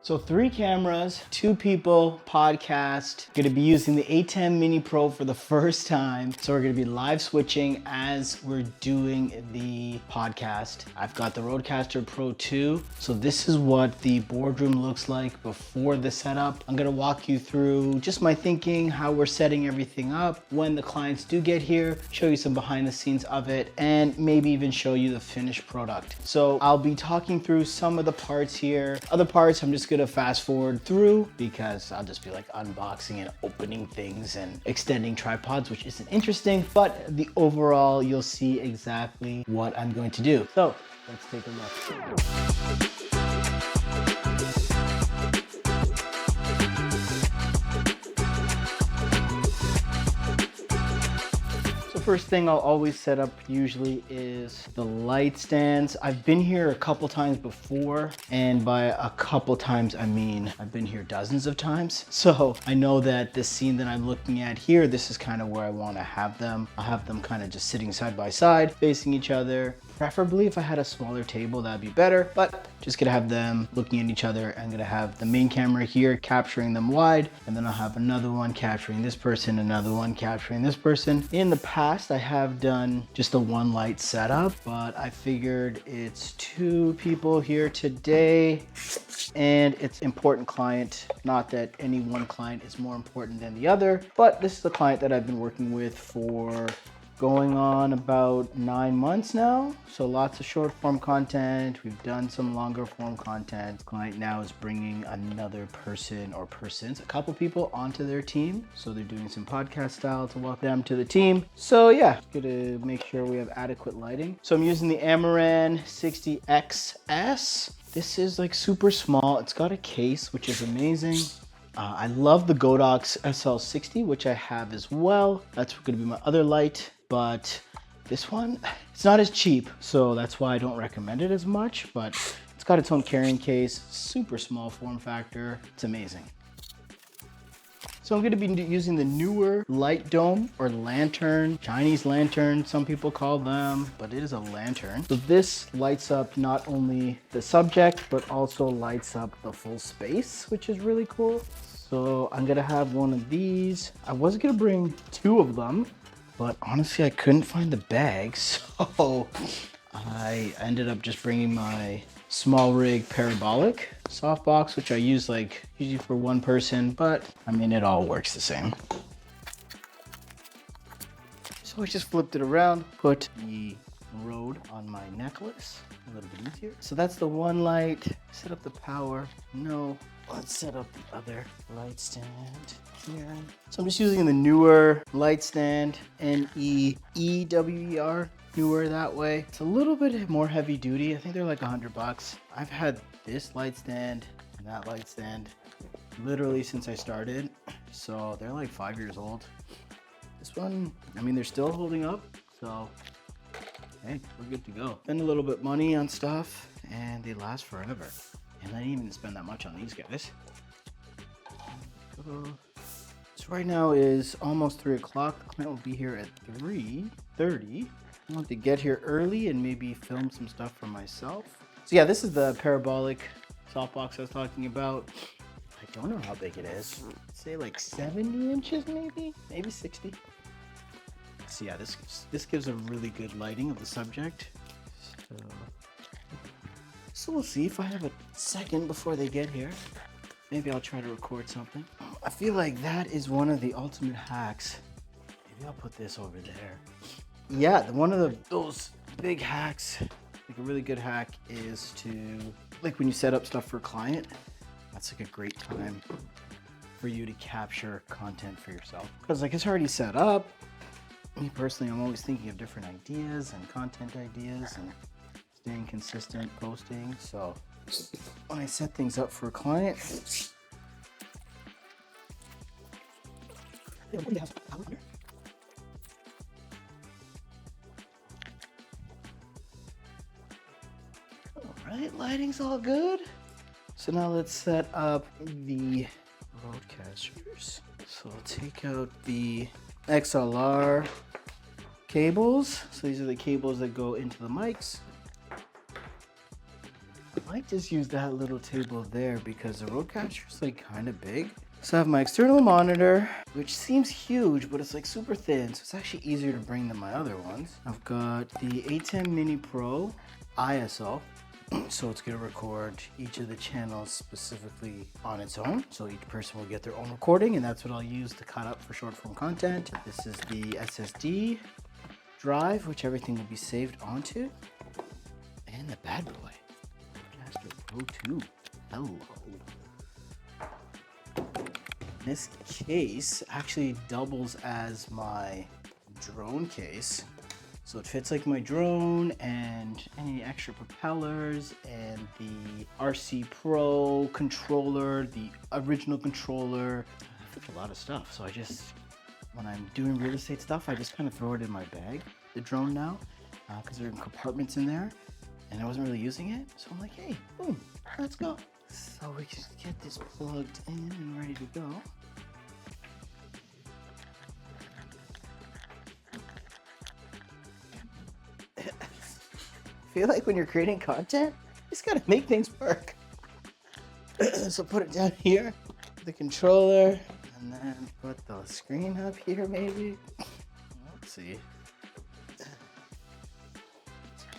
So 3 cameras, 2 people, podcast. Gonna be using the A10 Mini Pro for the first time. So we're gonna be live switching as we're doing the podcast. I've got the Rodecaster Pro 2. So this is what the boardroom looks like before the setup. I'm gonna walk you through just my thinking, how we're setting everything up when the clients do get here, show you some behind the scenes of it, and maybe even show you the finished product. So I'll be talking through some of the parts here. Other parts I'm just gonna fast forward through because I'll just be like unboxing and opening things and extending tripods, which isn't interesting, but the overall you'll see exactly what I'm going to do. So let's take a look. First thing I'll always set up usually is the light stands. I've been here a couple times before, and by a couple times I mean I've been here dozens of times. So I know that the scene that I'm looking at here, this is kind of where I want to have them. I'll have them kind of just sitting side by side, facing each other. Preferably if I had a smaller table, that'd be better, but just gonna have them looking at each other. I'm gonna have the main camera here capturing them wide, and then I'll have another one capturing this person, another one capturing this person. In the past, I have done just a one light setup, but I figured it's 2 people here today, and it's important client. Not that any one client is more important than the other, but this is the client that I've been working with for going on about 9 months now. So lots of short form content. We've done some longer form content. Client now is bringing another person or persons, a couple people onto their team. So they're doing some podcast style to welcome them to the team. So yeah, gonna make sure we have adequate lighting. So I'm using the Amaran 60XS. This is like super small. It's got a case, which is amazing. I love the Godox SL60, which I have as well. That's gonna be my other light. But this one, it's not as cheap, so that's why I don't recommend it as much, but it's got its own carrying case, super small form factor. It's amazing. So I'm gonna be using the newer light dome or lantern, Chinese lantern, some people call them, but it is a lantern. So this lights up not only the subject, but also lights up the full space, which is really cool. So I'm gonna have one of these. I was gonna bring 2 of them, but honestly, I couldn't find the bag, so I ended up just bringing my small rig parabolic softbox, which I use like usually for 1 person, but I mean, it all works the same. So I just flipped it around, put the Rode on my necklace, a little bit easier. So that's the one light, set up the power, no. Let's set up the other light stand here. So I'm just using the newer light stand, NEEWER, newer that way. It's a little bit more heavy duty. I think they're like $100. I've had this light stand and that light stand literally since I started. So they're like 5 years old. This one, I mean, they're still holding up. So hey, we're good to go. Spend a little bit money on stuff and they last forever. And I didn't even spend that much on these guys. So right now is almost 3 o'clock. The client will be here at 3:30. I want to get here early and maybe film some stuff for myself. So yeah, this is the parabolic softbox I was talking about. I don't know how big it is. I'd say like 70 inches maybe 60. So yeah, this gives a really good lighting of the subject. So we'll see if I have a second before they get here. Maybe I'll try to record something. I feel like that is one of the ultimate hacks. Maybe I'll put this over there. Yeah, one of those big hacks, like a really good hack is to, like when you set up stuff for a client, that's like a great time for you to capture content for yourself. Because like it's already set up. Me personally, I'm always thinking of different ideas and content ideas and staying consistent posting. So when I set things up for a client, all right, lighting's all good. So now let's set up the Roadcasters. So I'll take out the XLR cables. So these are the cables that go into the mics. might just use that little table there because the Rodecaster is like kind of big. So I have my external monitor, which seems huge, but it's like super thin, so it's actually easier to bring than my other ones. I've got the A10 Mini Pro ISO, so it's gonna record each of the channels specifically on its own. So each person will get their own recording, and that's what I'll use to cut up for short form content. This is the SSD drive, which everything will be saved onto. And the bad boy, Rodecaster Pro 2. Hello. This case actually doubles as my drone case. So it fits like my drone and any extra propellers and the RC Pro controller, the original controller. It fits a lot of stuff. So I just, when I'm doing real estate stuff, I just kind of throw it in my bag, the drone now, because there are compartments in there and I wasn't really using it. So I'm like, hey, boom, let's go. So we can get this plugged in and ready to go. I feel like when you're creating content, you just gotta make things work. So put it down here, the controller, and then put the screen up here maybe. Let's see.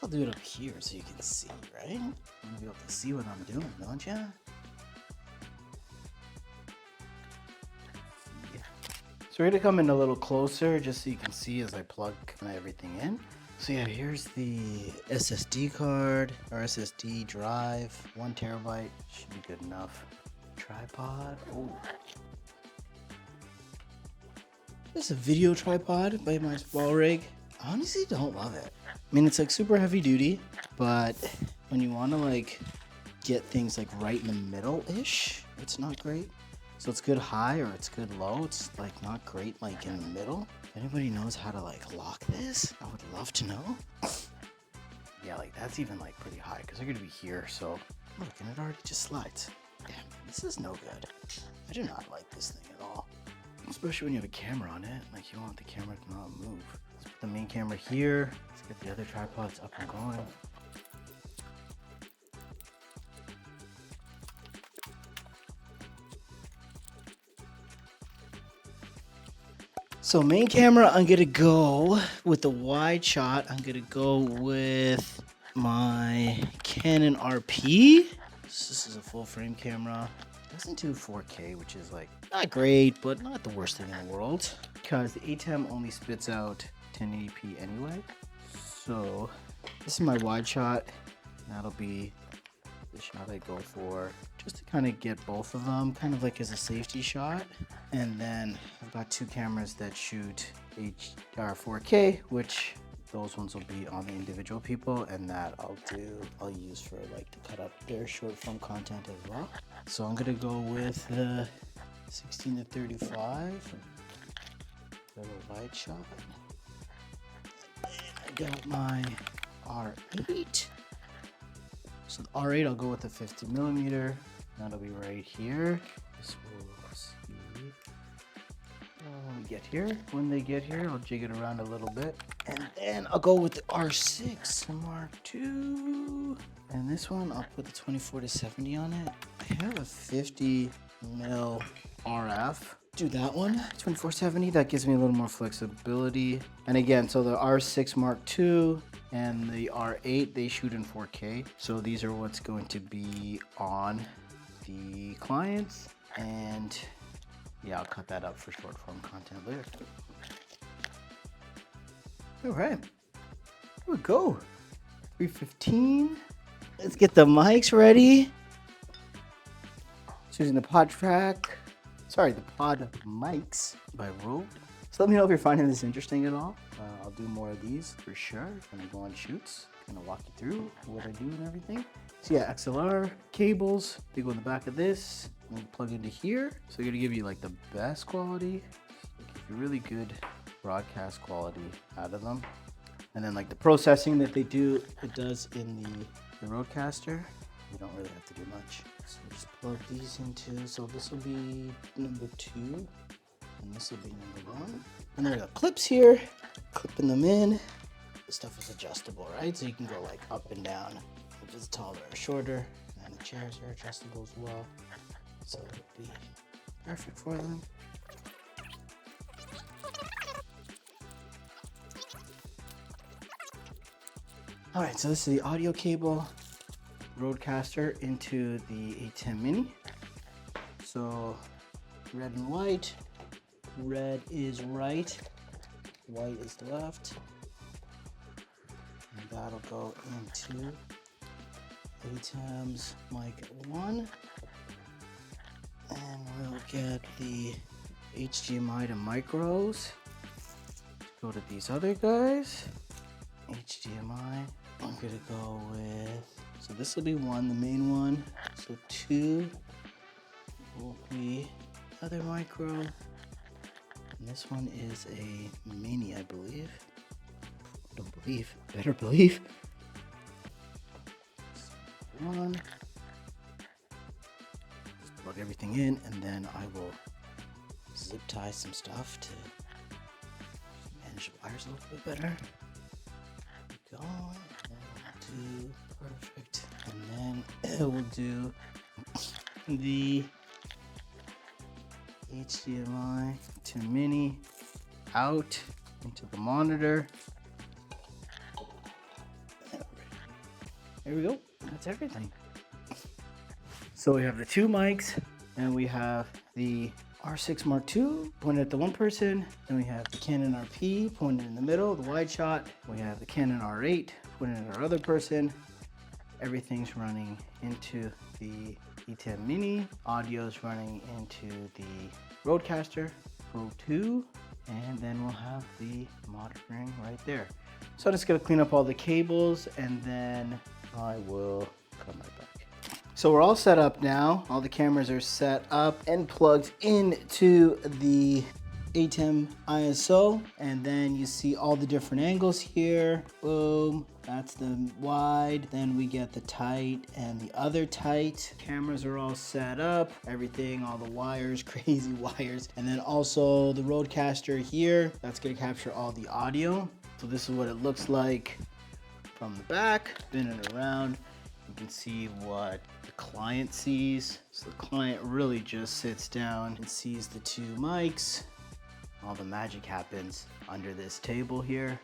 I'll do it up here so you can see, right? You want to be able to see what I'm doing, don't you? Yeah. So we're gonna come in a little closer just so you can see as I plug everything in. So yeah, here's the SSD card or SSD drive, 1 terabyte, should be good enough. Tripod, oh. There's a video tripod by my small rig. I honestly don't love it. I mean, it's like super heavy duty, but when you want to like get things like right in the middle-ish, it's not great. So it's good high or it's good low. It's like not great like in the middle. If anybody knows how to like lock this, I would love to know. Yeah, like that's even like pretty high because they're gonna be here. So look, and it already just slides. Damn, this is no good. I do not like this thing at all. Especially when you have a camera on it. Like you want the camera to not move. Let's put the main camera here. Let's get the other tripods up and going. So main camera, I'm gonna go with the wide shot. I'm gonna go with my Canon RP. This is a full frame camera. It doesn't do 4K, which is like not great, but not the worst thing in the world. Because the ATEM only spits out 1080p anyway. So this is my wide shot. That'll be the shot I go for, just to kind of get both of them, kind of like as a safety shot. And then I've got 2 cameras that shoot HDR 4K, which those ones will be on the individual people, and that I'll use for like to cut up their short form content as well. So I'm gonna go with the 16 to 35 little wide shot. And I got my R8. So the R8, I'll go with the 50 millimeter. That'll be right here. This will see when we get here. When they get here, I'll jig it around a little bit. And then I'll go with the R6 Mark II. And this one, I'll put the 24 to 70 on it. I have a 50 mil RF. Do that one, 2470. That gives me a little more flexibility. And again, so the R6 Mark II and the R8, they shoot in 4K. So these are what's going to be on the clients. And yeah, I'll cut that up for short form content later. All right, here we go. 3:15. Let's get the mics ready. Just using the pod mics by Rode. So let me know if you're finding this interesting at all. I'll do more of these for sure. Gonna go on shoots. Gonna walk you through what I do and everything. So yeah, XLR cables, they go in the back of this. And we plug into here. So they're gonna give you like the best quality, like really good broadcast quality out of them. And then like the processing that they do, it does in the Rodecaster. You don't really have to do much. So just plug these into, so this will be number 2, and this will be number 1. And there are the clips here, clipping them in. This stuff is adjustable, right? So you can go like up and down. if it's taller or shorter. And the chairs are adjustable as well, so it'll be perfect for them. All right, so this is the audio cable Rodecaster into the A10 Mini. So red and white. Red is right, white is left. And that'll go into ATEM's mic 1. And we'll get the HDMI to micros. Go to these other guys. HDMI. I'm gonna go with, so this will be 1, the main one. So 2 will be other micro. And this one is a mini, I believe. Don't believe, better believe. So 1. Just plug everything in, and then I will zip tie some stuff to manage the wires a little bit better. Go. Do perfect, and then it will do the HDMI to mini out into the monitor. There we go. That's everything. So we have the 2 mics, and we have the R6 Mark II pointed at the one person, and we have the Canon RP pointed in the middle, the wide shot. We have the Canon R8 pointed at our other person. Everything's running into the E10 Mini. Audio's running into the Rodecaster Pro 2, and then we'll have the monitoring right there. So I'm just gonna clean up all the cables, and then I will come right back. So we're all set up now. All the cameras are set up and plugged into the ATEM ISO, and then you see all the different angles here. Boom, that's the wide. Then we get the tight and the other tight. Cameras are all set up, everything, all the wires, crazy wires. And then also the Rodecaster here, that's gonna capture all the audio. So this is what it looks like from the back. Spin it around. You can see what the client sees. So the client really just sits down and sees the 2 mics. All the magic happens under this table here.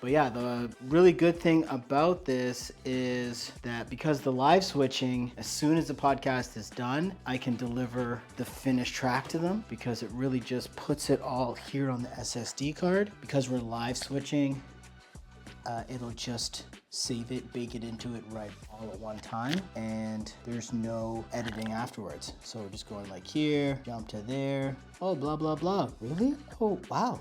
But yeah, the really good thing about this is that because the live switching, as soon as the podcast is done, I can deliver the finished track to them, because it really just puts it all here on the SSD card. Because we're live switching, it'll just save it, bake it into it right all at one time, and there's no editing afterwards. So we're just going like here, jump to there, oh blah blah blah, really? Oh wow,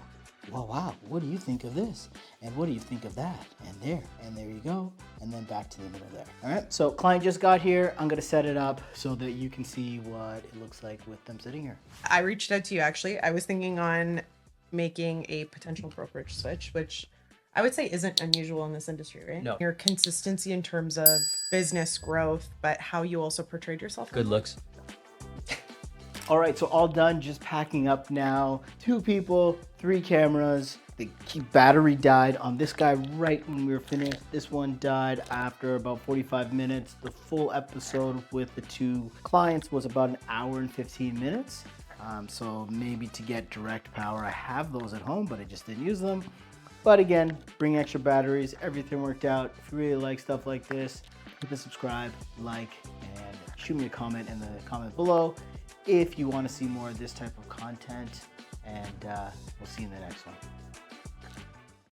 well wow, what do you think of this? And what do you think of that? And there you go, and then back to the middle there. All right, so client just got here. I'm gonna set it up so that you can see what it looks like with them sitting here. I reached out to you actually. I was thinking on making a potential brokerage switch, which I would say isn't unusual in this industry, right? No. Your consistency in terms of business growth, but how you also portrayed yourself. Good looks. All right, so all done, just packing up now. 2 people, 3 cameras. The battery died on this guy right when we were finished. This one died after about 45 minutes. The full episode with the 2 clients was about 1 hour and 15 minutes. So maybe to get direct power, I have those at home, but I just didn't use them. But again, bring extra batteries, everything worked out. If you really like stuff like this, hit the subscribe, like, and shoot me a comment in the comment below if you want to see more of this type of content. And we'll see you in the next one.